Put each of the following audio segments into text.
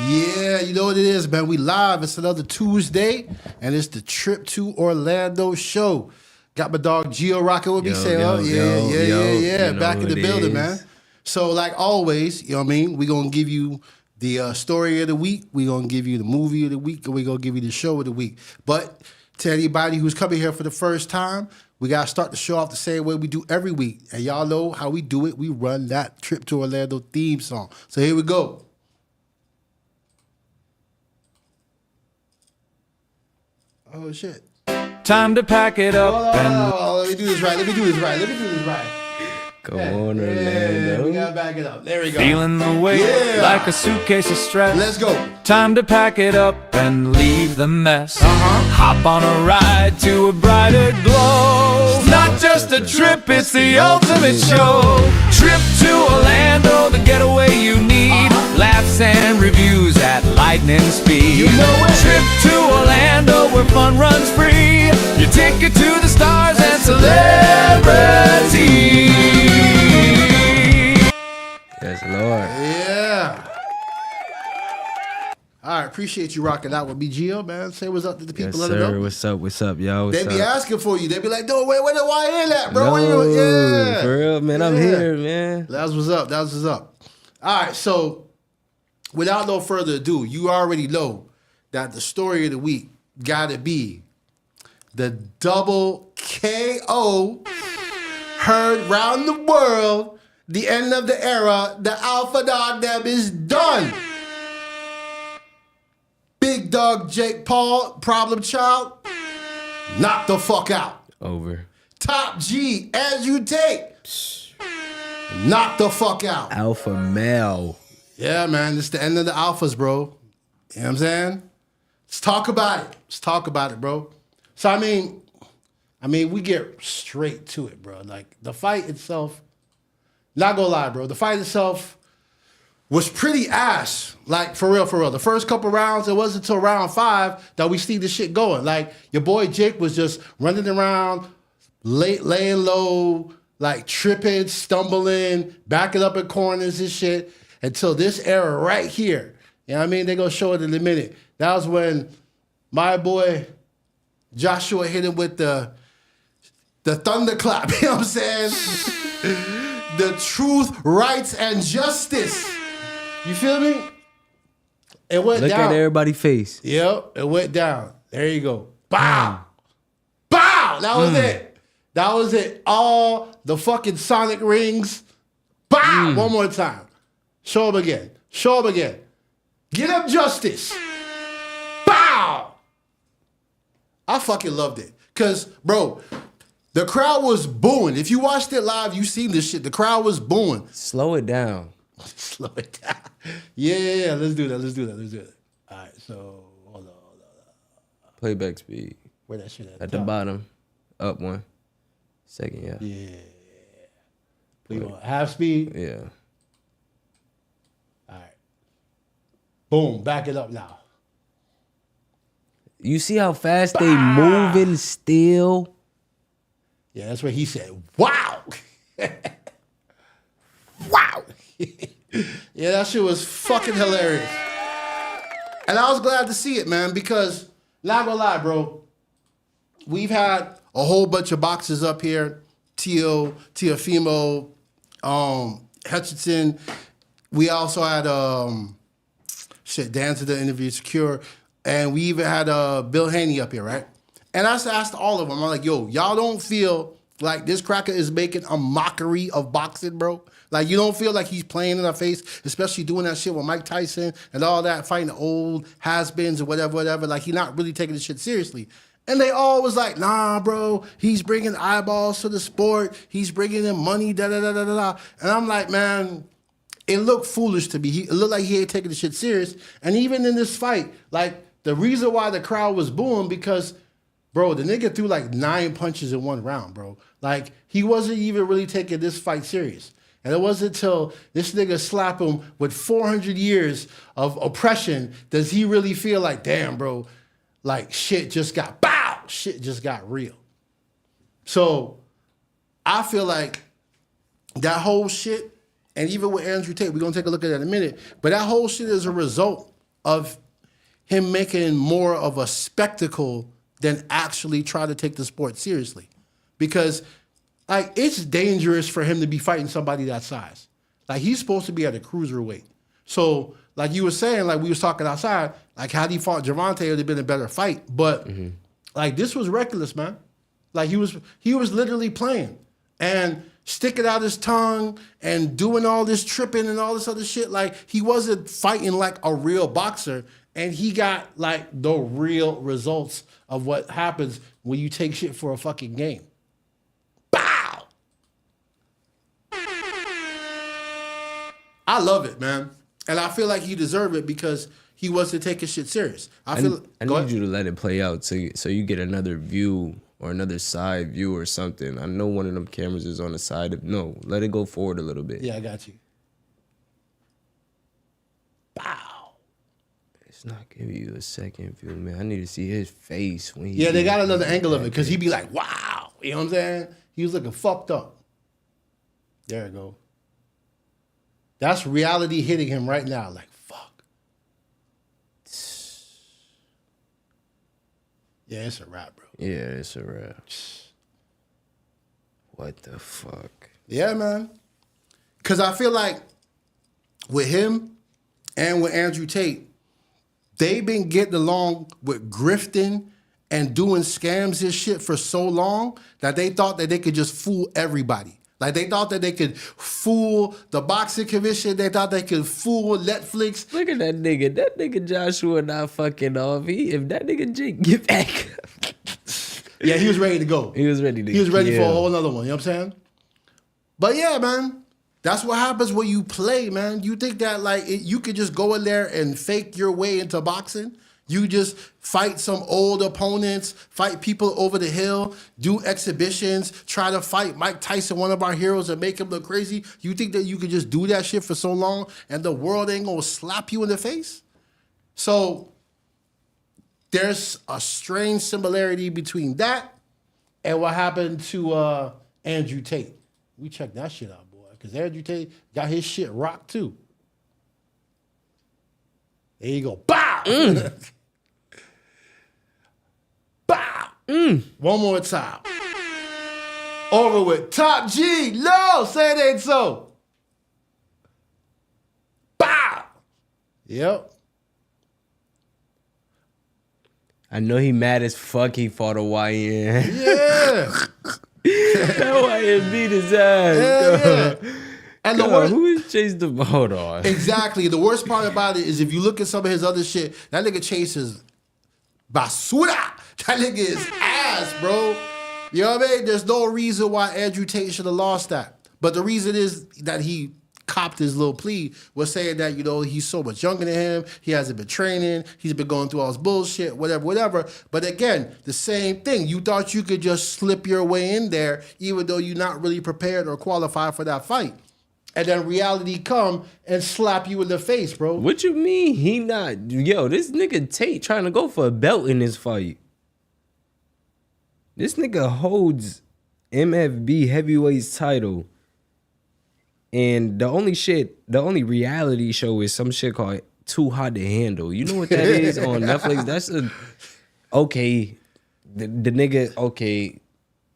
Yeah, you know what it is, man. We live. It's another Tuesday, and it's the Trip to Orlando show. Got my dog Gio rocking with me. Yeah. Back in the building, man. So, like always, you know what I mean? We're going to give you the story of the week. We're going to give you the movie of the week, and we're going to give you the show of the week. But to anybody who's coming here for the first time, we got to start the show off the same way we do every week. And y'all know how we do it. We run that Trip to Orlando theme song. So here we go. Oh, shit. Time to pack it up. Let me do this right. Go on, Orlando. We gotta back it up. There we go. Feeling the weight like a suitcase of stress. Let's go. Time to pack it up and leave the mess. Hop on a ride to a brighter glow. It's not just a trip, it's the ultimate show. Trip to Orlando, the getaway you need. Laughs and reviews at lightning speed. You know it. Trip to Orlando, where fun runs free. Your ticket to the stars and celebrity. Yes, Lord. Yeah. All right, appreciate you rocking out with me, Gio, man. Say what's up to the people. Yes, Let them sir. know. What's up, y'all? They be asking for you. They be like, no, where the YN at, bro? No, Where you? Yeah. for real, man. I'm here, man. That's what's up. All right, so without no further ado, you already know that the story of the week gotta be the double KO heard round the world. The end of the era. The Alpha Dog them is done. Big Dog Jake Paul, problem child, knock the fuck out. Over. Top G, Andrew Tate, knock the fuck out. Alpha male. Yeah, man, it's the end of the alphas, bro. You know what I'm saying? Let's talk about it, bro. So, I mean, we get straight to it, bro. Like, the fight itself, not gonna lie, bro. The fight itself was pretty ass. Like, for real. The first couple rounds, it wasn't until round 5 that we see the shit going. Like, your boy Jake was just running around, laying low, like tripping, stumbling, backing up in corners and shit until this era right here. You know what I mean? They're gonna show it in a minute. That was when my boy Joshua hit him with the thunderclap. You know what I'm saying? The truth, rights, and justice. You feel me? It went down. Look at everybody's face. Yep, it went down. There you go. Bow. Bow. That was it. That was it. All the fucking sonic rings. Bow. One more time. Show him again. Get him justice. Bow. I fucking loved it. Because, bro, the crowd was booing. If you watched it live, you seen this shit. The crowd was booing. Slow it down. Slow it down. Yeah. Let's do that. All right, so hold on. Playback speed. Where that shit at the bottom. Up one. Second, yeah. Yeah. We want half speed? Yeah. All right. Boom. Back it up now. You see how fast they moving still? Yeah, that's what he said. Wow. Wow. Yeah, that shit was fucking hilarious. And I was glad to see it, man, because, not gonna lie, bro, we've had a whole bunch of boxers up here. Teofimo, Hutchinson. We also had, Danza, the interview, Secure. And we even had Bill Haney up here, right? And I asked all of them, I'm like, yo, y'all don't feel like this cracker is making a mockery of boxing, bro? Like, you don't feel like he's playing in our face, especially doing that shit with Mike Tyson and all that, fighting the old has-beens or whatever. Like, he's not really taking this shit seriously. And they all was like, nah, bro, he's bringing eyeballs to the sport. He's bringing in money, da-da-da-da-da. And I'm like, man, it looked foolish to me. It looked like he ain't taking the shit serious. And even in this fight, like, the reason why the crowd was booing because, bro, the nigga threw like 9 punches in one round, bro. Like, he wasn't even really taking this fight serious. And it wasn't until this nigga slapped him with 400 years of oppression does he really feel like, damn, bro, like shit just got, bow, shit just got real. So I feel like that whole shit, and even with Andrew Tate, we're going to take a look at that in a minute, but that whole shit is a result of him making more of a spectacle than actually try to take the sport seriously. Because like it's dangerous for him to be fighting somebody that size. Like he's supposed to be at a cruiserweight. So like you were saying, like we was talking outside, like had he fought Gervonta, it would have been a better fight. But like this was reckless, man. Like he was literally playing and sticking out his tongue and doing all this tripping and all this other shit. Like he wasn't fighting like a real boxer, and he got like the real results of what happens when you take shit for a fucking game. Bow! I love it, man. And I feel like he deserved it because he wasn't taking shit serious. I need you to let it play out so you get another view or another side view or something. I know one of them cameras is on the side of... No, let it go forward a little bit. Yeah, I got you. Bow. It's not giving you a second view, man. I need to see his face when he... Yeah, they got another angle of it because he'd be like, wow. You know what I'm saying? He was looking fucked up. There you go. That's reality hitting him right now. Like, fuck. Yeah, it's a wrap, bro. Yeah, it's a wrap. What the fuck? Yeah, man. Because I feel like with him and with Andrew Tate, they've been getting along with grifting and doing scams and shit for so long that they thought that they could just fool everybody. Like they thought that they could fool the boxing commission. They thought they could fool Netflix. Look at that nigga. That nigga Joshua not fucking off. If that nigga Jake get back. Yeah, he was ready to go. He was ready to He was ready kill. for a whole nother one. You know what I'm saying? But yeah, man. That's what happens when you play, man. You think that like you could just go in there and fake your way into boxing? You just fight some old opponents, fight people over the hill, do exhibitions, try to fight Mike Tyson, one of our heroes, and make him look crazy. You think that you could just do that shit for so long and the world ain't gonna slap you in the face? So there's a strange similarity between that and what happened to Andrew Tate. We check that shit out, boy, because Andrew Tate got his shit rocked too. There you go. Bow! Bow! One more time. Over with. Top G. No, say it ain't so. Bow! Yep. I know he mad as fuck he fought a YN. Yeah. That YN beat his ass. Yeah. And the worst, who is Chase the... Hold on. exactly. The worst part about it is if you look at some of his other shit, that nigga chases basura. That nigga is ass, bro. You know what I mean? There's no reason why Andrew Tate should have lost that. But the reason is that he copped his little plea was saying that, you know, he's so much younger than him. He hasn't been training. He's been going through all this bullshit, whatever. But again, the same thing. You thought you could just slip your way in there even though you're not really prepared or qualified for that fight. And then reality come and slap you in the face, bro. What you mean he not... Yo, this nigga Tate trying to go for a belt in this fight. This nigga holds MFB heavyweight title. And the only reality show is some shit called Too Hot to Handle. You know what that is on Netflix? That's okay. The nigga, okay,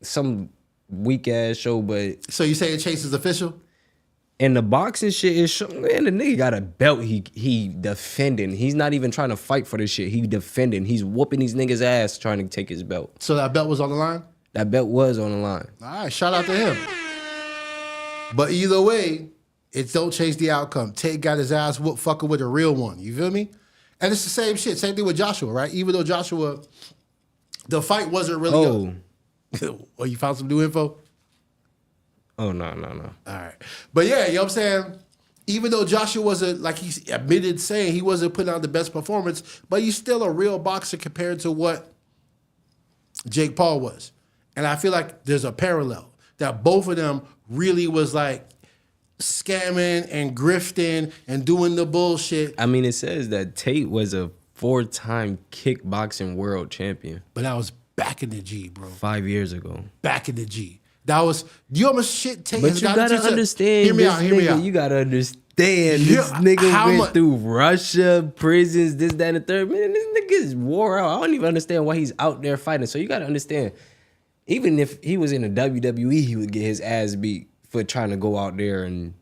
some weak ass show, but... So you saying Chase is official? And the boxing shit is, man, the nigga got a belt he defending. He's not even trying to fight for this shit. He defending. He's whooping these niggas' ass trying to take his belt. So that belt was on the line? That belt was on the line. All right, shout out to him. But either way, it don't change the outcome. Tate got his ass whooped fucking with a real one. You feel me? And it's the same shit. Same thing with Joshua, right? Even though Joshua, the fight wasn't really... Oh, you found some new info? Oh, no. All right. But yeah, you know what I'm saying? Even though Joshua wasn't, like he admitted saying he wasn't putting out the best performance, but he's still a real boxer compared to what Jake Paul was. And I feel like there's a parallel that both of them really was like scamming and grifting and doing the bullshit. I mean, it says that Tate was a 4-time kickboxing world champion. But that was back in the G, bro. 5 years ago. Back in the G. That was, you almost shit Tate. But you gotta understand. Hear me out. You gotta understand. understand. Yeah, This nigga how went mu- through Russia, prisons, this, that, and the third. Man, this nigga is wore out. I don't even understand why he's out there fighting. So you got to understand, even if he was in the WWE, he would get his ass beat for trying to go out there and,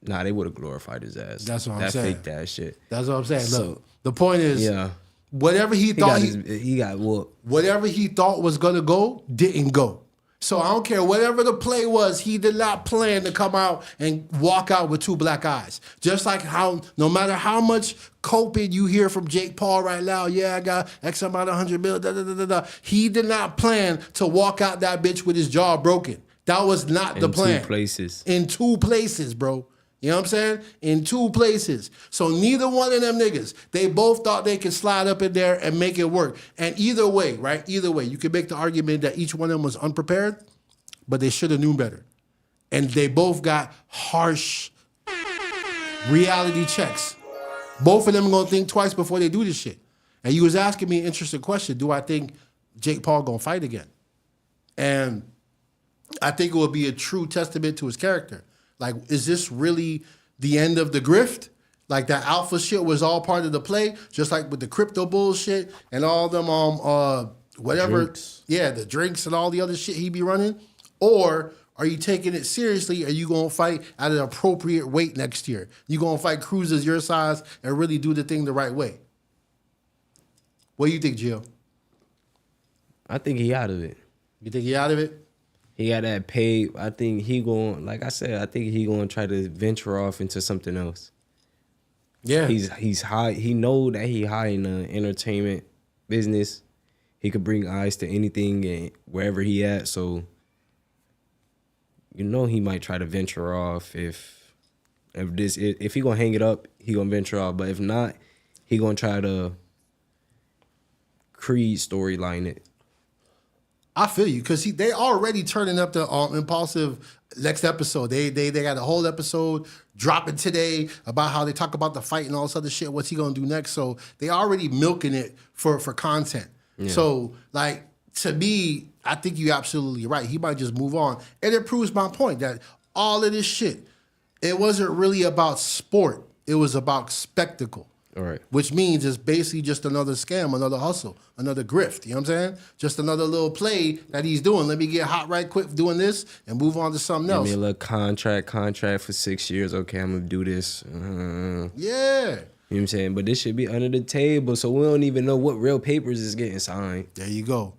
nah, they would have glorified his ass. That's what I'm saying. That fake ass shit. That's what I'm saying. So, Look, the point is, yeah. whatever he thought He got whooped. whatever he thought was gonna go didn't go. So I don't care whatever the play was. He did not plan to come out and walk out with two black eyes. Just like how no matter how much coping you hear from Jake Paul right now, yeah, I got X amount of 100 mil. Da, da, da, da, da. He did not plan to walk out that bitch with his jaw broken. That was not the plan. In 2 places. In 2 places, bro. You know what I'm saying? In 2 places. So neither one of them niggas, they both thought they could slide up in there and make it work. And either way, right? Either way, you could make the argument that each one of them was unprepared, but they should have known better. And they both got harsh reality checks. Both of them are gonna think twice before they do this shit. And you was asking me an interesting question. Do I think Jake Paul gonna fight again? And I think it would be a true testament to his character. Like, is this really the end of the grift? Like, that alpha shit was all part of the play, just like with the crypto bullshit and all them whatever. Drinks. Yeah, the drinks and all the other shit he be running. Or are you taking it seriously? Are you gonna fight at an appropriate weight next year? You gonna fight cruisers your size and really do the thing the right way? What do you think, Jill? I think he out of it. You think he out of it? He got that paid. I think he going, like I said, I think he going to try to venture off into something else. Yeah. He's high. He know that he high in the entertainment business. He could bring eyes to anything and wherever he at. So, you know, he might try to venture off if he gonna hang it up, he gonna venture off. But if not, he gonna try to Creed storyline it. I feel you, because they already turning up the impulsive next episode. They got a whole episode dropping today about how they talk about the fight and all this other shit. What's he gonna do next? So they already milking it for content. Yeah. So like, to me, I think you're absolutely right. He might just move on, and it proves my point that all of this shit, it wasn't really about sport. It was about spectacle. All right. Which means it's basically just another scam, another hustle, another grift. You know what I'm saying? Just another little play that he's doing. Let me get hot right quick doing this and move on to something else. Give me a little contract for 6 years. Okay, I'm going to do this. Yeah. You know what I'm saying? But this should be under the table, so we don't even know what real papers is getting signed. There you go.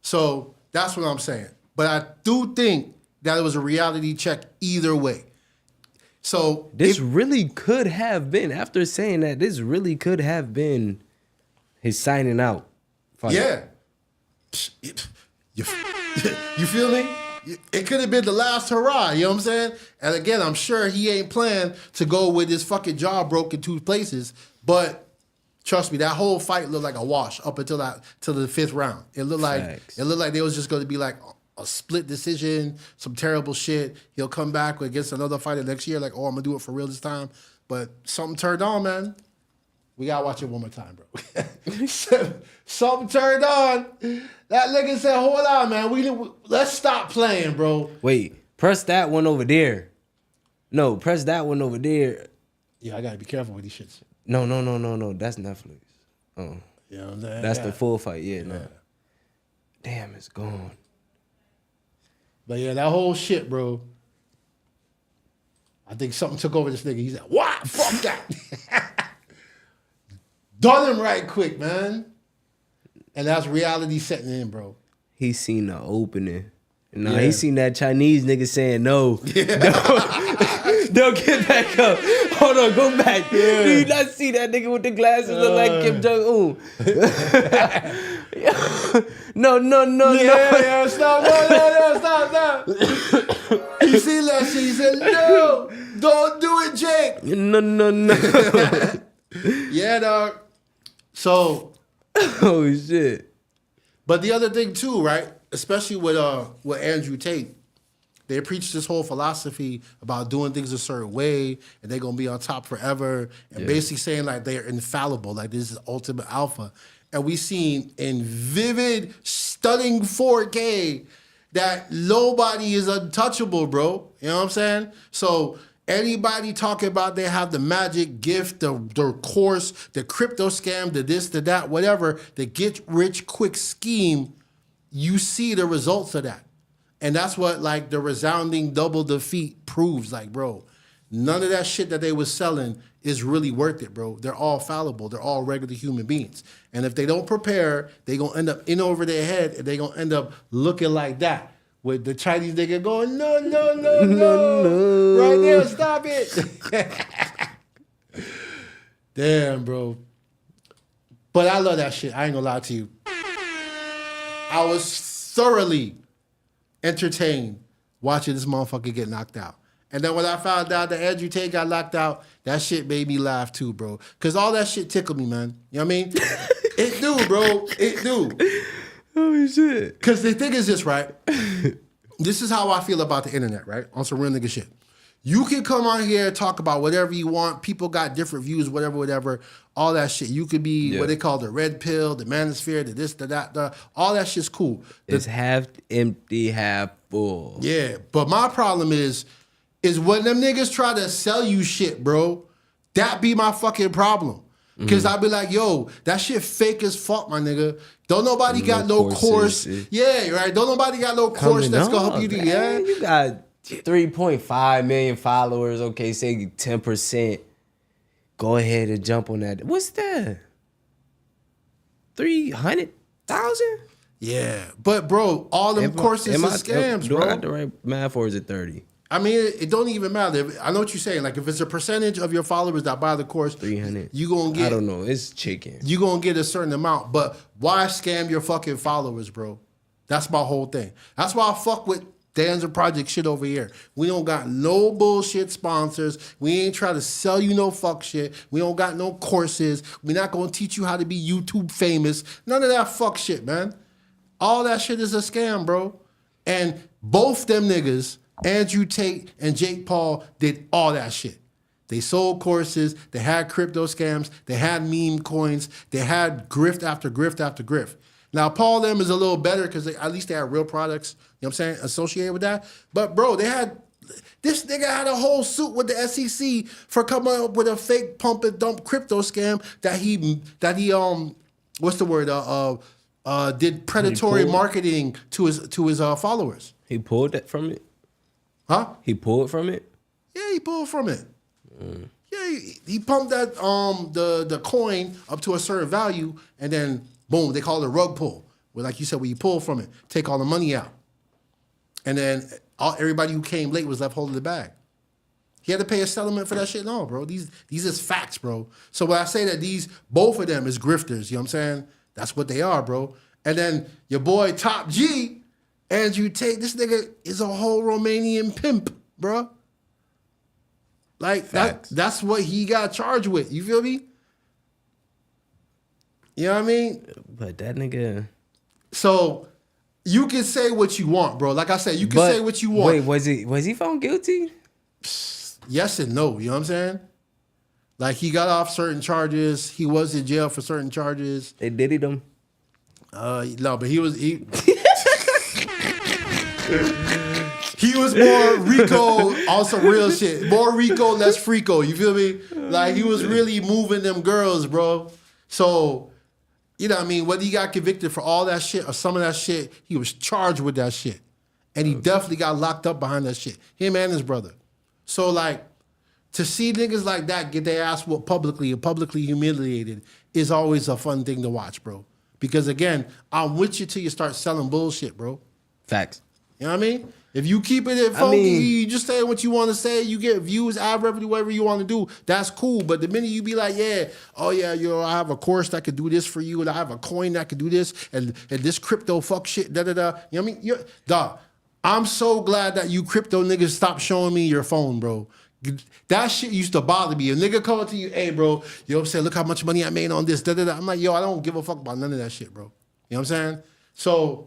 So that's what I'm saying. But I do think that it was a reality check either way. So this really could have been, after saying that, this really could have been his signing out fight. Yeah. You feel me? It could have been the last hurrah, you know what I'm saying? And again, I'm sure he ain't planned to go with his fucking jaw broke in 2 places, but trust me, that whole fight looked like a wash up until the 5th round. It looked like they was just going to be like a split decision, some terrible shit. He'll come back against another fighter next year, like, oh, I'm gonna do it for real this time. But something turned on, man. We gotta watch it one more time, bro. Something turned on. That nigga said, hold on, man. Let's stop playing, bro. Wait, press that one over there. No, press that one over there. Yeah, I gotta be careful with these shits. No. That's Netflix. Oh. You know what I'm saying? That's the full fight. Yeah, no. Damn, it's gone. But yeah, that whole shit, bro. I think something took over this nigga. He said, what? Fuck that. Done him right quick, man. And that's reality setting in, bro. He seen the opening. He seen that Chinese nigga saying no. Yeah. Don't get back up. Hold on, go back. Yeah. Do you not see that nigga with the glasses look like Kim Jong-un? No. Yeah, stop. He seen that shit. He said, no, don't do it, Jake. No. Yeah, dog. So. Oh, shit. But the other thing, too, right? Especially with Andrew Tate, they preach this whole philosophy about doing things a certain way and they're going to be on top forever and basically saying like they're infallible, like this is ultimate alpha. And we seen in vivid, stunning 4K that nobody is untouchable, bro. You know what I'm saying? So Anybody talking about they have the magic gift, the course, the crypto scam, the this, the that, whatever, the get rich quick scheme, you see the results of that. And that's what like the resounding double defeat proves. Like, bro, none of that shit that they was selling is really worth it, bro. They're all fallible. They're all regular human beings. And if they don't prepare, they going to end up in over their head and they going to end up looking like that. With the Chinese nigga going, no. Right there, stop it. Damn, bro. But I love that shit. I ain't gonna lie to you. I was thoroughly entertained watching this motherfucker get knocked out. And then when I found out that Andrew Tate got knocked out, that shit made me laugh too, bro. Because all that shit tickled me, man. You know what I mean? It do, bro. It do. Oh, shit. Because the thing is this, right? This is how I feel about the internet, right? On some real nigga shit. You can come on here and talk about whatever you want. People got different views, whatever, all that shit. You could be what they call the red pill, the manosphere, the this, the that, the all that shit's cool. It's half empty, half full. Yeah, but my problem is when them niggas try to sell you shit, bro, that be my fucking problem. Because I be like, yo, that shit fake as fuck, my nigga. Don't nobody got no course. Yeah, right. Don't nobody got no course that's going to help you do. Yeah, you got 3.5 million followers. Okay, say 10%. Go ahead and jump on that. What's that? 300,000? Yeah, but bro, all them courses are scams, bro. Do I got the right math or is it 30? I mean, it don't even matter. I know what you're saying. Like, if it's a percentage of your followers that buy the course, 300. You gonna get. I don't know. It's chicken. You gonna get a certain amount, but why scam your fucking followers, bro? That's my whole thing. That's why I fuck with Danza Project shit over here. We don't got no bullshit sponsors. We ain't trying to sell you no fuck shit. We don't got no courses. We not gonna teach you how to be YouTube famous. None of that fuck shit, man. All that shit is a scam, bro. And both them niggas, Andrew Tate and Jake Paul, did all that shit. They sold courses. They had crypto scams. They had meme coins. They had grift after grift after grift. Now, Paul them is a little better because at least they had real products, you know what I'm saying, associated with that. But, bro, this nigga had a whole suit with the SEC for coming up with a fake pump and dump crypto scam that he what's the word, did predatory marketing to his followers. He pulled that from it? Huh? He pulled from it? Yeah, he pulled from it. Yeah, he pumped that the coin up to a certain value, and then boom, they call it a rug pull. Where, like you said, where you pull from it, take all the money out, and then everybody who came late was left holding the bag. He had to pay a settlement for that shit. No, bro, these is facts, bro. So when I say that both of them is grifters, you know what I'm saying? That's what they are, bro. And then your boy Top G, Andrew Tate, this nigga is a whole Romanian pimp, bro. Like, that's what he got charged with. You feel me? You know what I mean? But that nigga... So, you can say what you want, bro. Like I said, you can say what you want. Wait, was he found guilty? Yes and no, you know what I'm saying? Like, he got off certain charges. He was in jail for certain charges. They diddied him? No, but he was more Rico on some real shit. More Rico, less Freako. You feel me? Like, he was really moving them girls, bro. So, you know what I mean? Whether he got convicted for all that shit or some of that shit, he was charged with that shit. And he definitely got locked up behind that shit. Him and his brother. So, like, to see niggas like that get their ass whooped publicly and publicly humiliated is always a fun thing to watch, bro. Because, again, I'm with you till you start selling bullshit, bro. Facts. You know what I mean? If you keep it funky, you just say what you want to say, you get views, ad revenue, whatever you want to do, that's cool. But the minute you be like, I have a course that could do this for you, and I have a coin that could do this, and this crypto fuck shit, da-da-da. You know what I mean? Dog, I'm so glad that you crypto niggas stopped showing me your phone, bro. That shit used to bother me. A nigga coming to you, hey, bro, you know what I'm saying? Look how much money I made on this, da-da-da. I'm like, yo, I don't give a fuck about none of that shit, bro. You know what I'm saying? So...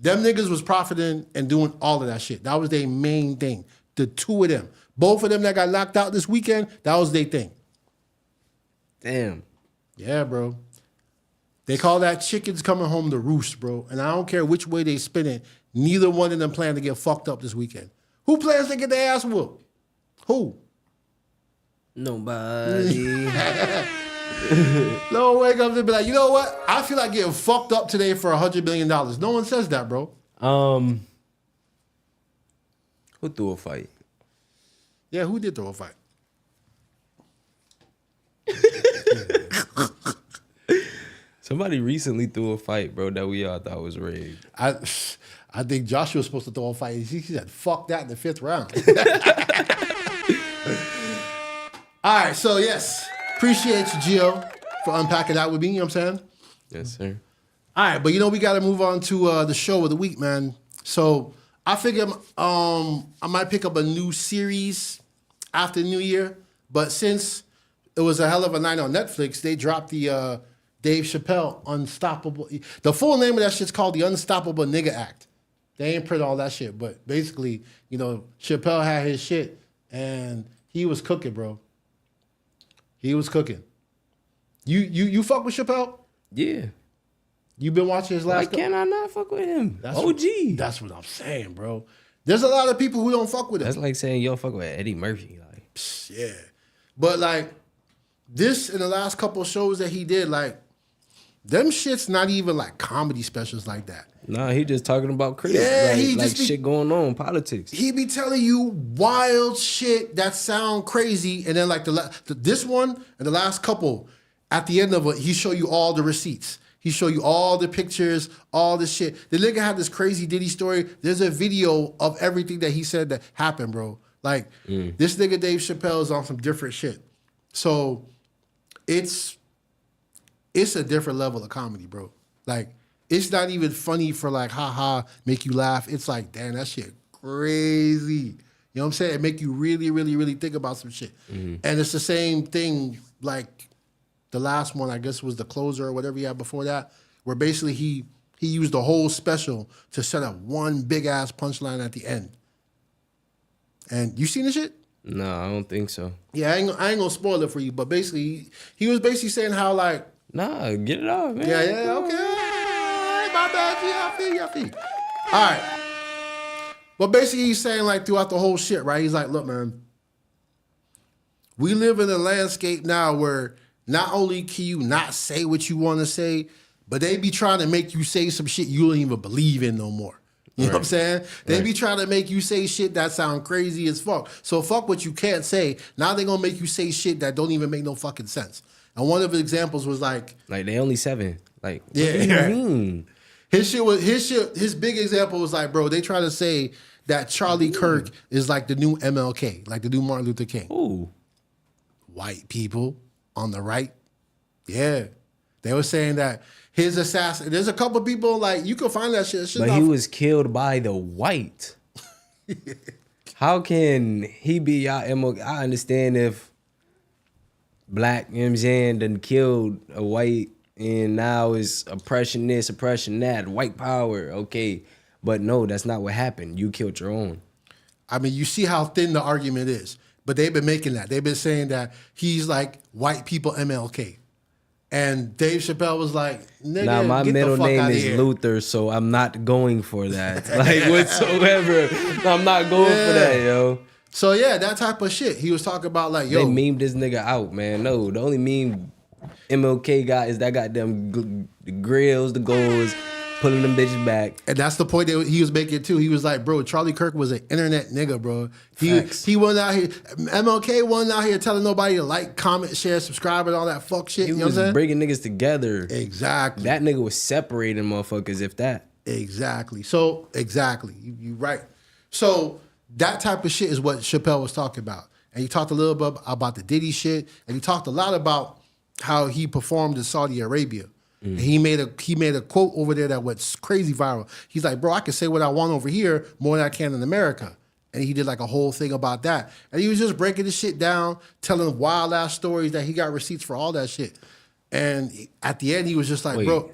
them niggas was profiting and doing all of that shit. That was their main thing. The two of them. Both of them that got locked out this weekend, that was their thing. Damn. Yeah, bro. They call that chickens coming home to roost, bro. And I don't care which way they spin it. Neither one of them plan to get fucked up this weekend. Who plans to get their ass whooped? Who? Nobody. No, wake up and be like, you know what? I feel like getting fucked up today for $100 million. No one says that, bro. Who threw a fight? Yeah, who did throw a fight? Somebody recently threw a fight, bro, that we all thought was rigged. I think Joshua was supposed to throw a fight. He said, fuck that in the 5th round. All right, so yes. Appreciate you, Gio, for unpacking that with me. You know what I'm saying? Yes, sir. All right, but we got to move on to the show of the week, man. So I figured I might pick up a new series after New Year, but since it was a hell of a night on Netflix, they dropped the Dave Chapelle Unstoppable. The full name of that shit's called the Unstoppable Nigga Act. They ain't print all that shit, but basically, Chapelle had his shit, and he was cooking, bro. He was cooking. You fuck with Chapelle? Yeah. You been watching his last? Why can't I not fuck with him? OG. That's what I'm saying, bro. There's a lot of people who don't fuck with him. That's like saying you don't fuck with Eddie Murphy. Like, yeah, but like this in the last couple of shows that he did, like them shit's not even like comedy specials like that. Nah, he just talking about critics. Yeah, he like just be, shit going on, politics. He be telling you wild shit that sound crazy, and then like this one and the last couple, at the end of it, he show you all the receipts. He show you all the pictures, all the shit. The nigga had this crazy Diddy story. There's a video of everything that he said that happened, bro. Like this nigga Dave Chappelle is on some different shit. So it's a different level of comedy, bro. Like it's not even funny for like ha make you laugh. It's like, damn, that shit crazy. You know what I'm saying? It make you really, really, really think about some shit. And it's the same thing like the last one, I guess, was The Closer or whatever he had before that, where basically he used the whole special to set up one big ass punchline at the end. And you seen the shit? No, I don't think so. Yeah, I ain't gonna spoil it for you, but basically he was basically saying how like, nah, get it off, man. yeah, okay, my bad, I feel you. All right, but basically he's saying like throughout the whole shit, right? He's like, look, man, we live in a landscape now where not only can you not say what you want to say, but they be trying to make you say some shit you don't even believe in no more. You know what I'm saying? They be trying to make you say shit that sound crazy as fuck. So fuck what you can't say. Now they gonna make you say shit that don't even make no fucking sense. And one of the examples was like they only 7. Like, what yeah, do you mean? His big example was like, bro, they try to say that Charlie Kirk is like the new MLK, like the new Martin Luther King. Ooh. White people on the right. Yeah. They were saying that his assassin, there's a couple people like, you can find that shit. But he was killed by the white. How can he be y'all MLK? I understand if black, you know what I'm saying, done killed a white and now it's oppression this, oppression that, white power, okay. But no, that's not what happened. You killed your own. I mean, you see how thin the argument is. But they've been making that. They've been saying that he's like white people MLK. And Dave Chappelle was like, nigga, now my get middle the fuck name out of is here. Luther, so I'm not going for that. Like whatsoever. I'm not going for that, yo. So yeah, that type of shit. He was talking about like, yo. They memed this nigga out, man. No, the only meme MLK got is that goddamn the grills, the goals, pulling them bitches back. And that's the point that he was making too. He was like, bro, Charlie Kirk was an internet nigga, bro. He wasn't out here, MLK wasn't out here telling nobody to like, comment, share, subscribe, and all that fuck shit. He you know was what I'm saying? bringing niggas together. Exactly. That nigga was separating motherfuckers, if that. Exactly. So, exactly. You right. So, that type of shit is what Chapelle was talking about. And he talked a little bit about the Diddy shit, and he talked a lot about how he performed in Saudi Arabia. And he made a quote over there that went crazy viral. He's like, bro, I can say what I want over here more than I can in America. And he did like a whole thing about that. And he was just breaking the shit down, telling wild ass stories that he got receipts for all that shit. And at the end, he was just like, bro.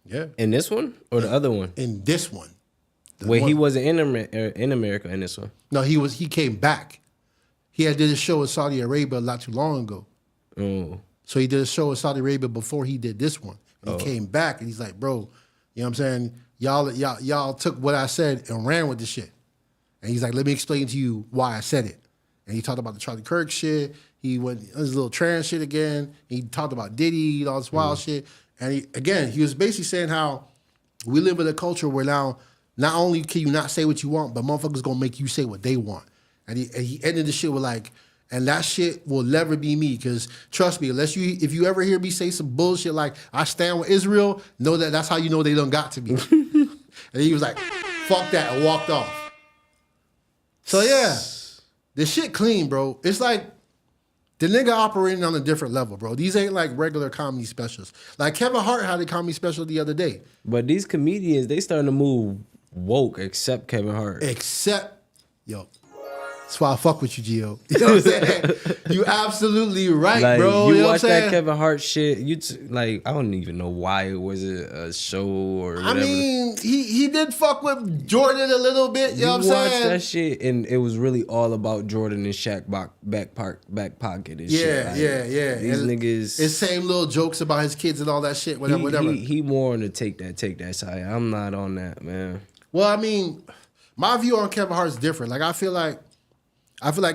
Yeah. In this one or the other one? In this one. He wasn't in America in this one. No, he came back. He had did a show in Saudi Arabia not too long ago. Oh. So he did a show in Saudi Arabia before he did this one. He came back and he's like, bro, you know what I'm saying? Y'all took what I said and ran with the shit. And he's like, let me explain to you why I said it. and he talked about the Charlie Kirk shit. He went his little trans shit again. He talked about Diddy, all this wild shit. And he was basically saying how we live in a culture where now not only can you not say what you want, but motherfuckers gonna make you say what they want. And he ended the shit with like, and that shit will never be me, because trust me, if you ever hear me say some bullshit like I stand with Israel, know that's how you know they done got to me. And he was like, fuck that, and walked off. So yeah, the shit clean, bro. It's like the nigga operating on a different level, bro. These ain't like regular comedy specials. Like Kevin Hart had a comedy special the other day. But these comedians, they starting to move woke, except Kevin Hart. Yo. That's why I fuck with you, Gio. You know what I'm saying? You absolutely right, like, bro. You know watch what I'm that Kevin Hart shit, like, I don't even know why it was a show or whatever. I mean, he did fuck with Jordan a little bit, you know what I'm saying? You watched that shit, and it was really all about Jordan and Shaq back pocket and shit. Like, yeah. These and niggas... It's same little jokes about his kids and all that shit, whatever. He more on the take that side. I'm not on that, man. Well, I mean, my view on Kevin Hart's different. Like, I feel like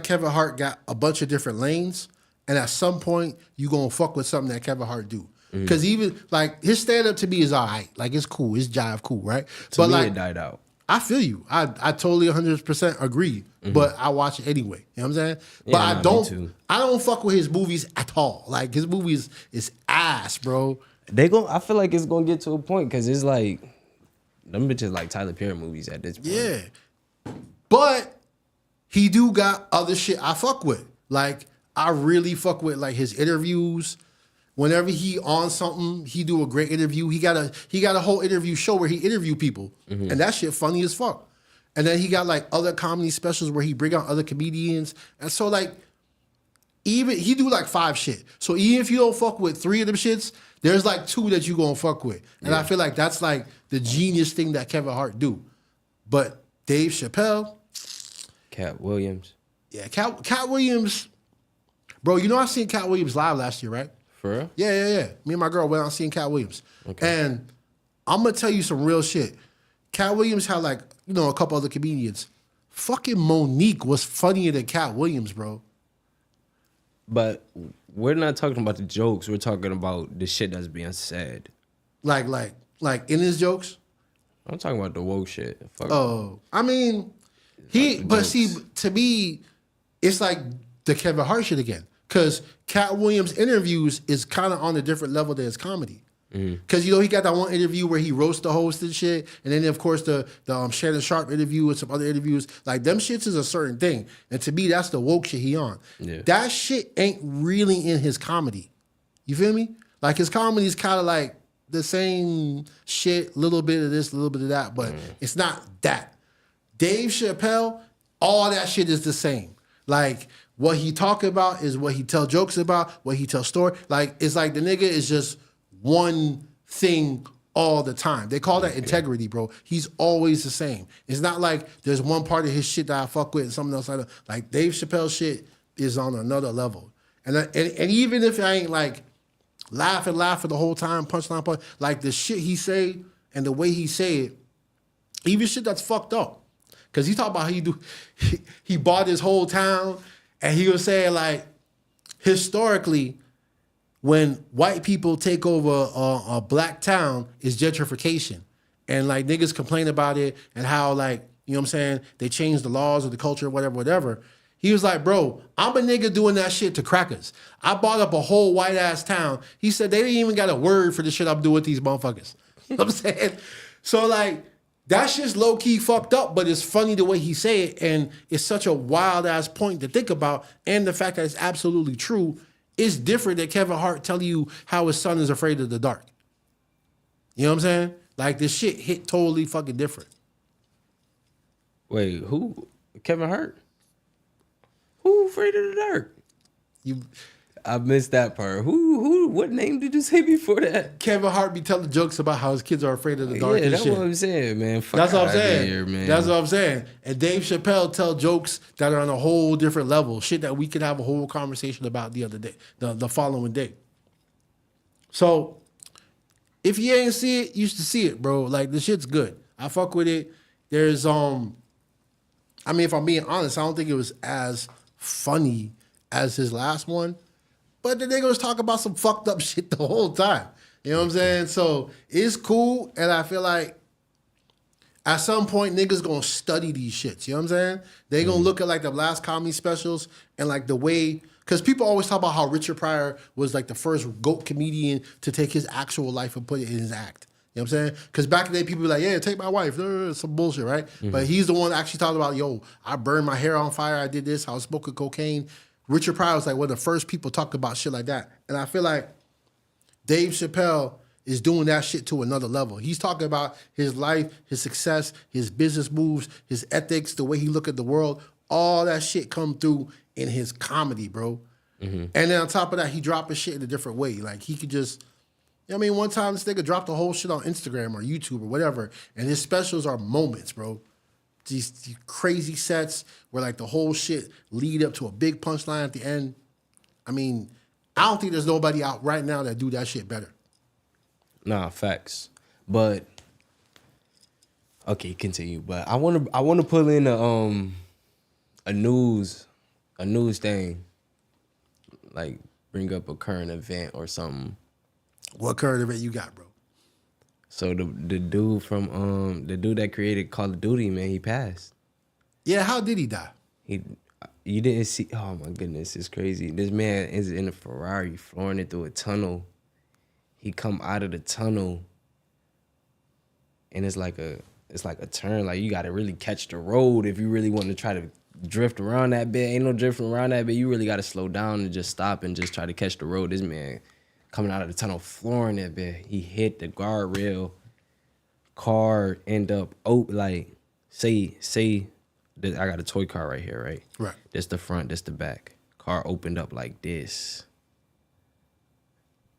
Kevin Hart got a bunch of different lanes, and at some point you gonna fuck with something that Kevin Hart do. Because even like his stand up to me is all right, like it's cool, his jive cool, right? But me, like it died out. I feel you. I totally 100% agree, but I watch it anyway. You know what I'm saying? But I don't fuck with his movies at all. Like his movies is ass, bro. I feel like it's gonna get to a point because it's like them bitches like Tyler Perry movies at this point. Yeah, but he do got other shit I fuck with. Like, I really fuck with like his interviews. Whenever he on something, he do a great interview. He got a whole interview show where he interview people. And that shit funny as fuck. And then he got like other comedy specials where he bring out other comedians. And so like, even he do like 5 shit. So even if you don't fuck with 3 of them shits, there's like 2 that you gonna fuck with. And I feel like that's like the genius thing that Kevin Hart do. But Dave Chappelle, Cat Williams. Yeah, Cat Williams. Bro, you know I seen Cat Williams live last year, right? For real? Yeah. Me and my girl went out seeing Cat Williams. Okay. And I'm going to tell you some real shit. Cat Williams had like, a couple other comedians. Fucking Monique was funnier than Cat Williams, bro. But we're not talking about the jokes. We're talking about the shit that's being said. Like in his jokes? I'm talking about the woke shit. Fuck. Oh, I mean... see, to me, it's like the Kevin Hart shit again. Because Cat Williams' interviews is kind of on a different level than his comedy. Because, he got that one interview where he roasts the host and shit. And then, of course, the Shannon Sharp interview and some other interviews. Like, them shits is a certain thing. And to me, that's the woke shit he on. Yeah. That shit ain't really in his comedy. You feel me? Like, his comedy is kind of like the same shit, little bit of this, a little bit of that. But it's not that. Dave Chappelle, all that shit is the same. Like, what he talk about is what he tell jokes about, what he tell story. Like, it's like the nigga is just one thing all the time. They call that integrity, bro. He's always the same. It's not like there's one part of his shit that I fuck with and something else like that. Like, Dave Chappelle shit is on another level. And even if I ain't like laughing the whole time, punchline, like the shit he say and the way he say it, even shit that's fucked up. Because he talked about how he bought his whole town, and he was saying, like, historically, when white people take over a black town, it's gentrification. And, like, niggas complain about it and how, like, you know what I'm saying, they change the laws or the culture, whatever. He was like, bro, I'm a nigga doing that shit to crackers. I bought up a whole white-ass town. He said they didn't even got a word for the shit I'm doing with these motherfuckers. You know what I'm saying? So, like... that shit's low-key fucked up, but it's funny the way he say it, and it's such a wild-ass point to think about, and the fact that it's absolutely true is different than Kevin Hart telling you how his son is afraid of the dark. You know what I'm saying? Like, this shit hit totally fucking different. Wait, who? Kevin Hart? Who afraid of the dark? I missed that part. Who? What name did you say before that? Kevin Hart be telling jokes about how his kids are afraid of the dark. Yeah, that's what I'm saying, man. That's what I'm saying. That's what I'm saying. And Dave Chappelle tell jokes that are on a whole different level. Shit that we could have a whole conversation about the other day, the following day. So, if you ain't see it, you should see it, bro. Like, the shit's good. I fuck with it. There's, I mean, if I'm being honest, I don't think it was as funny as his last one, but the nigga was talking about some fucked up shit the whole time. You know what I'm saying? So it's cool, and I feel like at some point niggas gonna study these shits. You know what I'm saying? They gonna look at like the last comedy specials and like the way, because people always talk about how Richard Pryor was like the first GOAT comedian to take his actual life and put it in his act. You know what I'm saying? Because back in the day, people were like, yeah, take my wife. Some bullshit, right? But he's the one that actually talked about, yo, I burned my hair on fire. I did this. I was smoking cocaine. Richard Pryor was like one of the first people talking about shit like that. And I feel like Dave Chappelle is doing that shit to another level. He's talking about his life, his success, his business moves, his ethics, the way he look at the world. All that shit come through in his comedy, bro. And then on top of that, he dropping shit in a different way. Like he could just, you know what I mean? One time this nigga dropped the whole shit on Instagram or YouTube or whatever, and his specials are moments, bro. These crazy sets where like the whole shit lead up to a big punchline at the end. I mean, I don't think there's nobody out right now that do that shit better. Nah, facts. But okay, continue. But I wanna pull in a news thing. Like bring up a current event or something. What current event you got, bro? So the dude from the dude that created Call of Duty, man, he passed. Yeah, how did he die? You didn't see? Oh my goodness, it's crazy. This man is in a Ferrari, flooring it through a tunnel. He come out of the tunnel, and it's like a turn. Like you got to really catch the road if you really want to try to drift around that bit. Ain't no drifting around that bit. You really got to slow down and just stop and just try to catch the road. This man coming out of the tunnel, flooring that bit. He hit the guardrail. Car end up say that I got a toy car right here, right? Right. This the front, this the back. Car opened up like this.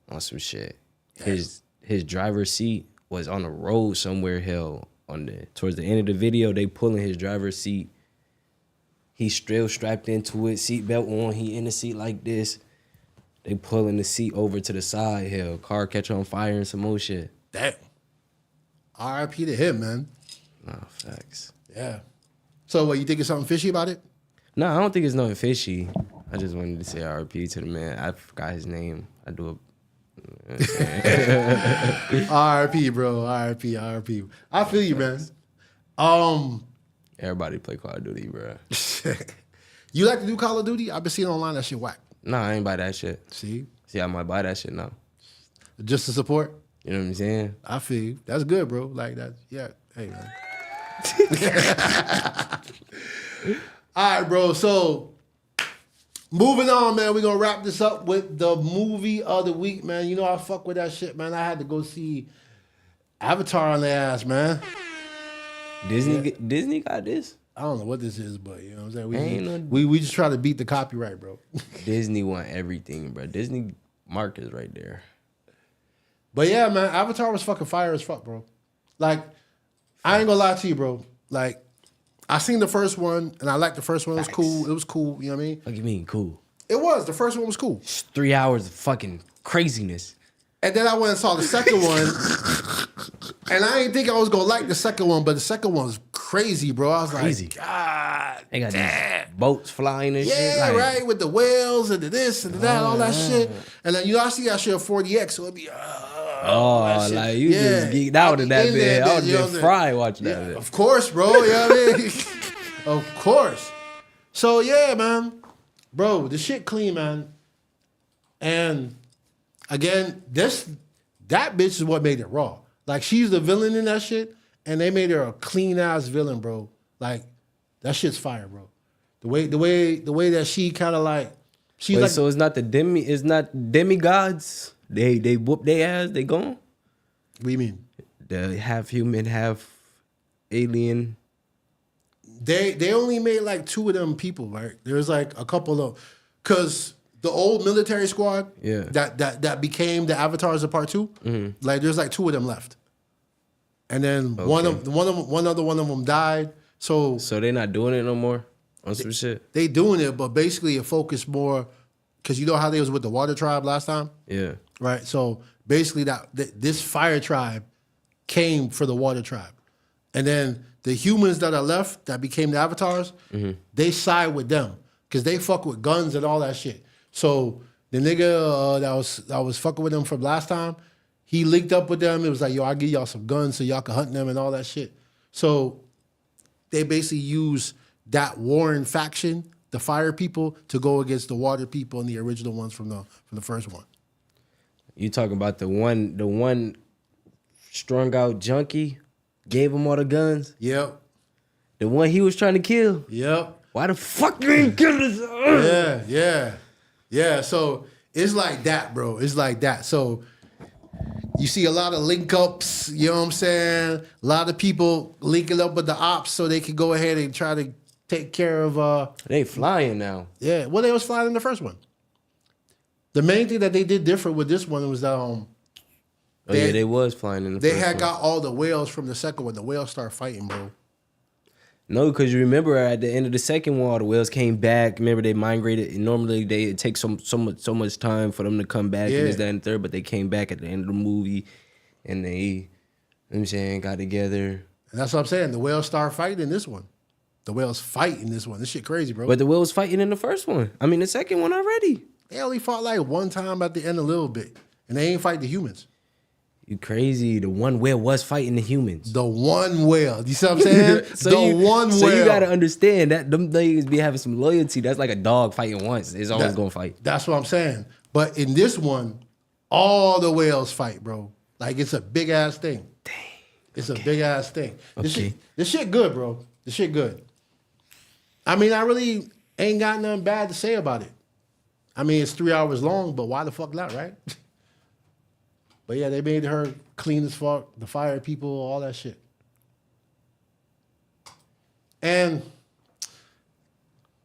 On some shit. His driver's seat was on the road somewhere. Towards the end of the video, they pulling his driver's seat. He's still strapped into it, seatbelt on. He in the seat like this. They pulling the seat over to the side. Hell, car catch on fire and some more shit. Damn. R.I.P. to him, man. Nah, facts. Yeah. So what, you think it's something fishy about it? No, I don't think it's nothing fishy. I just wanted to say R.I.P. to the man. I forgot his name. I do a R.I.P. bro. R.I.P. R.I.P. I feel you, man. Everybody play Call of Duty, bro. You like to do Call of Duty? I've been seeing online that shit whack. Nah, I ain't buy that shit. See, I might buy that shit now. just to support. You know what I'm saying? I feel you. That's good, bro. Like that. Yeah. Hey, man. All right, bro. So moving on, man. We're gonna wrap this up with the movie of the week, man. You know I fuck with that shit, man. I had to go see Avatar on their ass, man. Disney got this. I don't know what this is, but you know what I'm saying? We just try to beat the copyright, bro. Disney want everything, bro. Disney mark is right there. But yeah, man, Avatar was fucking fire as fuck, bro. Like, I ain't gonna lie to you, bro. Like, I seen the first one, and I liked the first one. It was cool. It was cool, you know what I mean? What do you mean, cool? It was. The first one was cool. It's 3 hours of fucking craziness. And then I went and saw the second one, and I didn't think I was gonna like the second one, but the second one was crazy, bro. I was Crazy. like, God, They got damn. these boats flying and shit. Yeah, Like, right, with the whales and the this and the that, all that shit. And then, you know, I see that shit on 40X, so it'd be, oh, like you just geeked out in that in bit. there, I would you know have what been I'm fried watching that bit. Of course, bro. You know what I mean? Of course. So, yeah, man. Bro, the shit clean, man. And, again, that bitch is what made it raw. Like, she's the villain in that shit, and they made her a clean-ass villain, bro. Like, that shit's fire, bro. The way that she kind of like, she's Wait, like, so it's not demigods? They whoop their ass, they gone? what do you mean? The half human, half alien. They only made like 2 of them people, right? There's like a couple of, cause the old military squad, Yeah. that became the Avatars of Part 2. Like there's like 2 of them left, and then one of them died. So they not doing it no more on some shit? they doing it, but basically it focused more, cause you know how they was with the Water Tribe last time, Yeah. right? So basically this Fire Tribe came for the Water Tribe, and then the humans that are left that became the Avatars, they side with them. because they fuck with guns and all that shit. So the nigga that was fucking with them from last time, he linked up with them. It was like, yo, I'll give y'all some guns so y'all can hunt them and all that shit. So they basically use that Warren faction, the fire people, to go against the water people and the original ones from the first one. You talking about the one strung out junkie gave him all the guns? Yep. The one he was trying to kill? Yep. Why the fuck you ain't kill this? Yeah. So it's like that, bro. It's like that. So you see a lot of link ups, you know what I'm saying? A lot of people linking up with the ops so they can go ahead and try to take care of They flying now. Yeah. Well, they was flying in the first one. The main thing that they did different with this one was that they was flying in the first one. They had got all the whales from the second one. The whales started fighting, bro. No, because you remember at the end of the second one, all the whales came back. Remember they migrated. And normally it takes so much time for them to come back. Yeah. And this, that, and the third. But they came back at the end of the movie, and they, you know what I'm saying, got together. And that's what I'm saying. The whales start fighting in this one. The whales fight in this one. This shit crazy, bro. But the whales fighting in the first one. I mean, the second one already. They only fought like one time at the end a little bit. And they ain't fight the humans. You crazy. The one whale was fighting the humans. The one whale. You see what I'm saying? One whale. So you got to understand that them niggas be having some loyalty. That's like a dog fighting once. It's always going to fight. That's what I'm saying. But in this one, all the whales fight, bro. Like, it's a big-ass thing. Dang. It's a big-ass thing. Okay. This shit good, bro. This shit good. I mean, I really ain't got nothing bad to say about it. I mean, it's 3 hours long, but why the fuck not, right? But yeah, they made her clean as fuck, the fire people, all that shit. And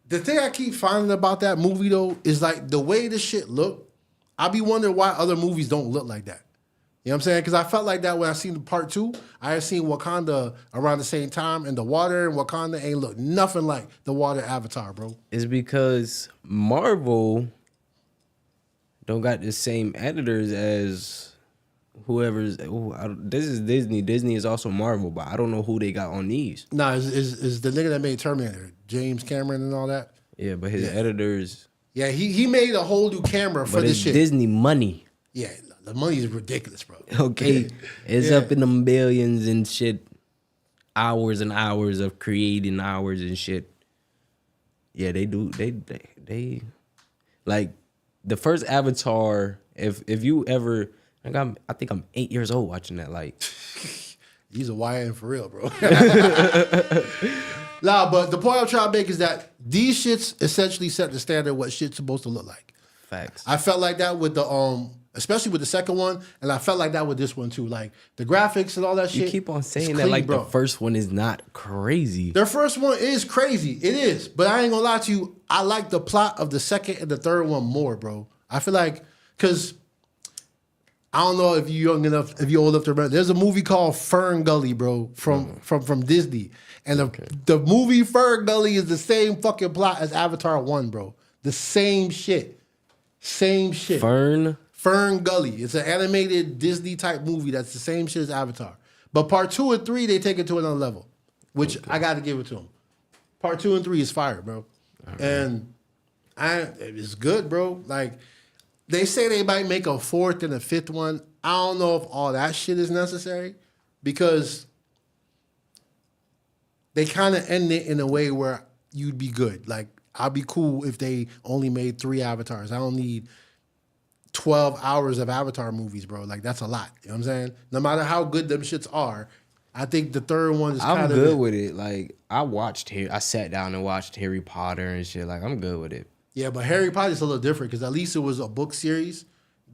the thing I keep finding about that movie, though, is like the way this shit look, I be wondering why other movies don't look like that. You know what I'm saying? Because I felt like that when I seen the part 2. I had seen Wakanda around the same time, and the water in Wakanda ain't look nothing like the water Avatar, bro. It's because Marvel don't got the same editors as whoever's. This is Disney. Disney is also Marvel, but I don't know who they got on these. Nah, is the nigga that made Terminator, James Cameron and all that. Yeah, but his editors. Yeah, he made a whole new camera for But this it's shit. Disney money. Yeah, the money is ridiculous, bro. Okay, it's up in the millions and shit. Hours and hours of creating hours and shit. Yeah, they do. They like the first Avatar. If you ever, I think I'm 8 years old watching that. Like, He's a YN for real, bro. Nah, but the point I'm trying to make is that these shits essentially set the standard of what shit's supposed to look like. facts. I felt like that with the especially with the second one, and I felt like that with this one too. Like the graphics and all that shit. You keep on saying it's that clean, like bro. the first one is not crazy. Their first one is crazy. It is. But I ain't gonna lie to you. I like the plot of the second and the third one more, bro. I feel like, because I don't know if you're young enough, if you're old enough to remember. There's a movie called Fern Gully, bro, from Disney. And the movie Fern Gully is the same fucking plot as Avatar 1, bro. The same shit. Same shit. Fern Gully. It's an animated Disney type movie that's the same shit as Avatar. But part 2 and 3, they take it to another level, which I got to give it to them. Part 2 and 3 is fire, bro. Right. And it's good, bro. Like, they say they might make a fourth and a fifth one. I don't know if all that shit is necessary, because they kind of end it in a way where you'd be good. Like, I'd be cool if they only made 3 Avatars. I don't need 12 hours of Avatar movies, bro. Like, that's a lot. You know what I'm saying? No matter how good them shits are, I think the third one is kind of... I'm good with it. Like, I sat down and watched Harry Potter and shit. Like, I'm good with it. Yeah, but Harry Potter's a little different, because at least it was a book series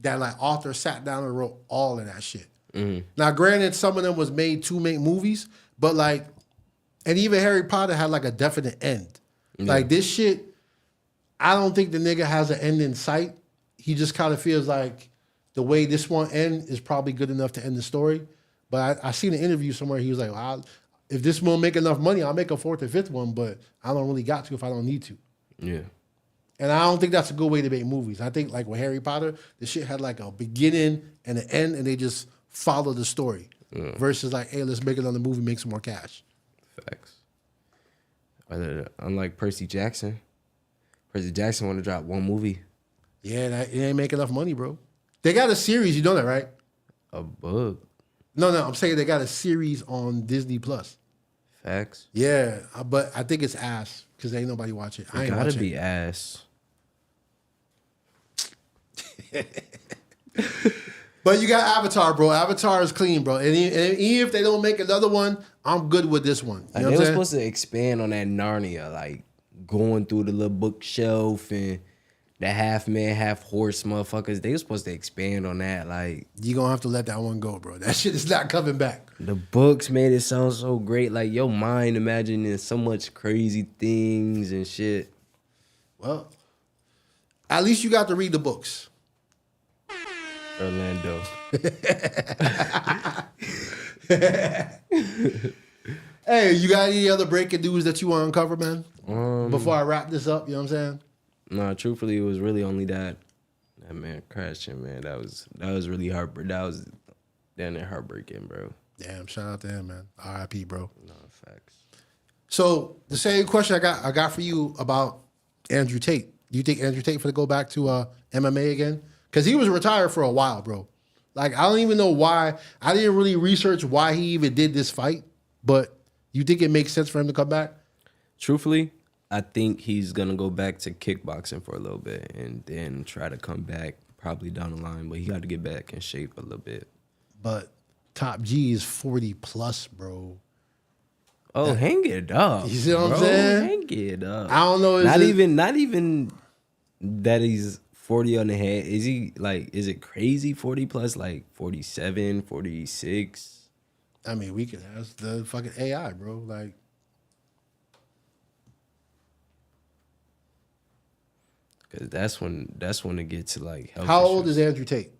that, like, author sat down and wrote all of that shit. Mm-hmm. Now, granted, some of them was made to make movies, but, like... And even Harry Potter had, like, a definite end. Yeah. Like, this shit, I don't think the nigga has an end in sight. He just kind of feels like the way this one ends is probably good enough to end the story. But I seen an interview somewhere. He was like, well, if this one make enough money, I'll make a fourth or fifth one, but I don't really got to if I don't need to. Yeah. And I don't think that's a good way to make movies. I think, like, with Harry Potter, the shit had, like, a beginning and an end, and they just follow the story. Yeah. Versus, like, hey, let's make another movie, make some more cash. Facts. Unlike Percy Jackson, Percy Jackson want to drop one movie, Yeah, it ain't make enough money, bro. They got a series, you know that, right? a book. No, I'm saying they got a series on Disney Plus. Facts. Yeah, but I think it's ass because ain't nobody watch it. I ain't Gotta watch be it. ass. But you got Avatar, bro. Avatar is clean, bro. And even if they don't make another one, I'm good with this one. You Like, know they what were I'm saying? supposed to expand on that Narnia, like going through the little bookshelf and the half man, half horse motherfuckers. They were supposed to expand on that. Like You're going to have to let that one go, bro. That shit is not coming back. the books made it sound so great. Like your mind imagining so much crazy things and shit. Well, at least you got to read the books. Orlando. Hey, you got any other breaking news that you want to uncover, man? Before I wrap this up, you know what I'm saying? No, truthfully, it was really only that man crashing, man. That was really heartbreaking. That was damn near heartbreaking, bro. Damn, shout out to him, man. R.I.P., bro. No facts. So the same question I got for you about Andrew Tate. Do you think Andrew Tate for to go back to MMA again? Because he was retired for a while, bro. Like, I don't even know why. I didn't really research why he even did this fight, but you think it makes sense for him to come back? Truthfully, I think he's gonna go back to kickboxing for a little bit and then try to come back probably down the line. But he got to get back in shape a little bit. But Top G is 40 plus, bro. Oh, hang it up. You see what I'm bro. saying? Hang it up. I don't know. Not even that he's 40 on the head. Is he like, is it crazy 40 plus, like 47, 46? I mean, we could ask the fucking AI, bro. Like, Because that's when it gets to like health how old issues. is Andrew Tate?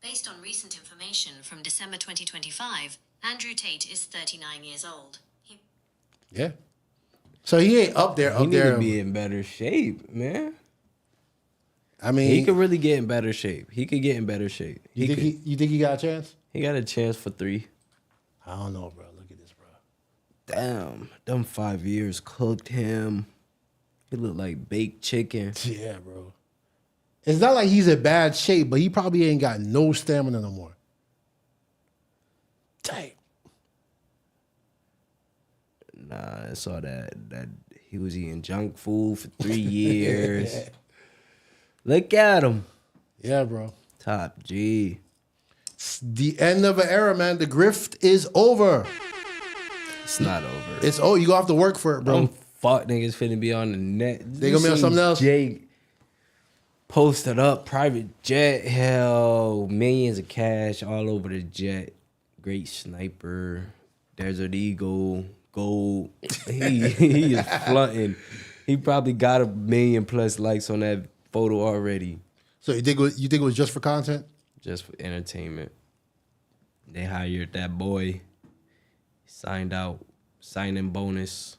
Based on recent information from December 2025, Andrew Tate is 39 years old. Yeah. So he ain't up there. He need to be in better shape, man. I mean, He could really get in better shape. He could get in better shape. you think he got a chance? He got a chance for 3. I don't know, bro. Look at this, bro. Damn, them 5 years cooked him. He looked like baked chicken. Yeah, bro. It's not like he's in bad shape, but he probably ain't got no stamina no more. Dang. Nah, I saw that he was eating junk food for 3 years. Look at him. Yeah, bro. Top G. It's the end of an era, man. The grift is over. It's not over. It's you gonna have to work for it, bro. Fuck niggas finna be on the net. They gonna be on something else? Jake posted up, private jet, hell, millions of cash all over the jet. Great sniper, Desert Eagle, gold. He is fronting. He probably got 1 million plus likes on that photo already. So you think it was just for content? Just for entertainment. They hired that boy. Signed out, signing bonus.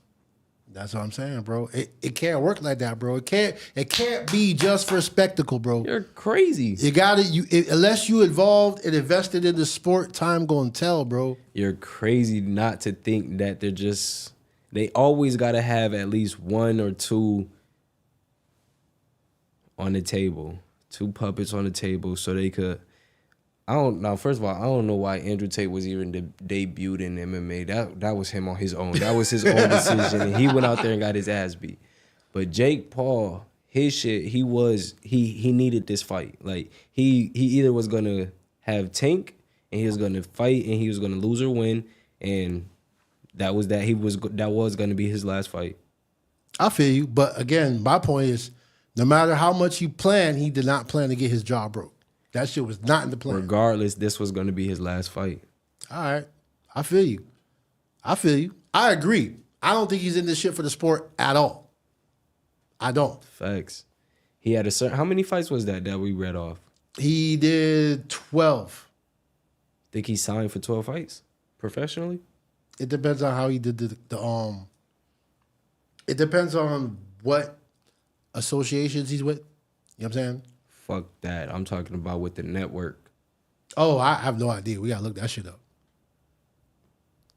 That's what I'm saying, bro. It can't work like that, bro. It can't be just for spectacle, bro. You're crazy. You got it. Unless you involved and invested in the sport, time gonna tell, bro. You're crazy not to think that they always got to have at least 1 or 2 on the table. 2 puppets on the table so they could. I don't know. First of all, I don't know why Andrew Tate was even debuted in MMA. That was him on his own. That was his own decision, and he went out there and got his ass beat. But Jake Paul, his shit, he needed this fight. Like he either was gonna have Tank and he was gonna fight and he was gonna lose or win, and that was gonna be his last fight. I feel you, but again, my point is, no matter how much he planned, he did not plan to get his jaw broke. That shit was not in the plan. Regardless, this was gonna be his last fight. All right, I feel you. I agree. I don't think he's in this shit for the sport at all. I don't. Facts. He had how many fights was that we read off? He did 12. Think he signed for 12 fights professionally? It depends on how he did the It depends on what associations he's with. You know what I'm saying? Fuck that. I'm talking about with the network. Oh, I have no idea. We gotta look that shit up.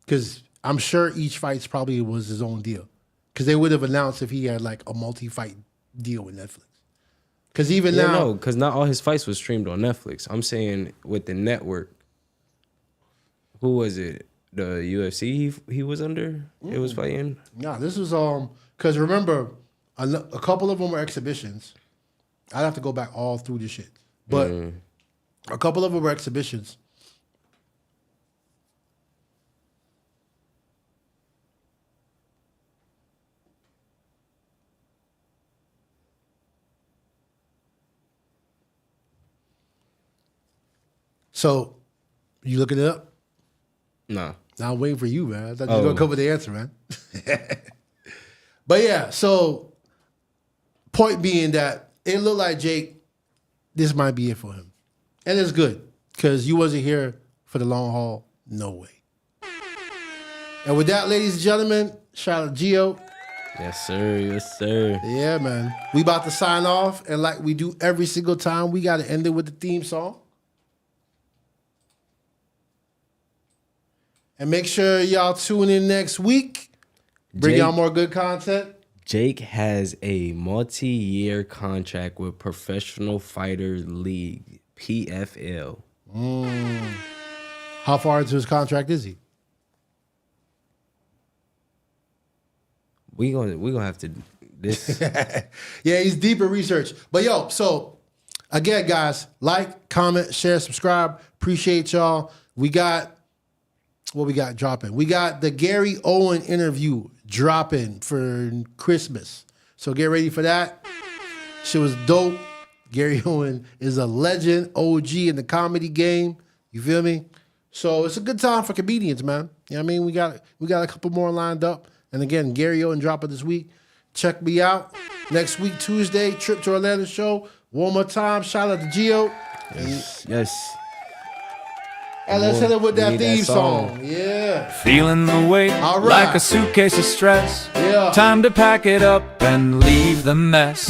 Cause I'm sure each fight probably was his own deal. Because they would have announced if he had like a multi-fight deal with Netflix. Because even now... No, because not all his fights was streamed on Netflix. I'm saying with the network. Who was it? The UFC he was under? It was fighting? Nah, this was... Because remember, a couple of them were exhibitions. I'd have to go back all through this shit. But a couple of them were exhibitions. So, you looking it up? No. I'm waiting for you, man. I thought you were going to come with the answer, man. But yeah, so point being that it looked like Jake, this might be it for him. And it's good because you wasn't here for the long haul. No way. And with that, ladies and gentlemen, shout out Gio. Yes, sir. Yes, sir. Yeah, man. We about to sign off. And like we do every single time, we got to end it with the theme song. And make sure y'all tune in next week. Bring y'all more good content. Jake has a multi-year contract with Professional Fighters League, PFL. How far into his contract is he? We gonna have to this. Yeah, he's deep in research. But yo, so again, guys, like, comment, share, subscribe. Appreciate y'all. We got what we got dropping. We got the Gary Owen interview dropping for Christmas. So get ready for that. Shit was dope. Gary Owen is a legend, OG in the comedy game. You feel me? So it's a good time for comedians, man. You know what I mean? We got a couple more lined up. And again, Gary Owen dropping this week. Check me out. Next week, Tuesday, Trip to Orlando show. One more time. Shout out to Gio. Yes. And let's hit it with that theme song. Yeah. Feeling the weight All right. like a suitcase of stress. Yeah. Time to pack it up and leave the mess.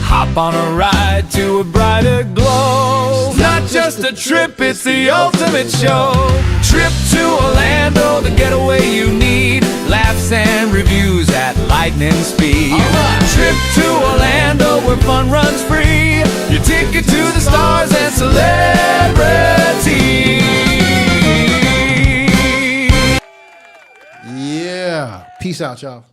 Hop on a ride to a brighter glow. Not just a trip, it's the ultimate show. Trip to Orlando, the getaway you need. Laughs and reviews at lightning speed. Right. Trip to Orlando where fun runs free. Your ticket to the stars and celebrity. Yeah. Peace out, y'all.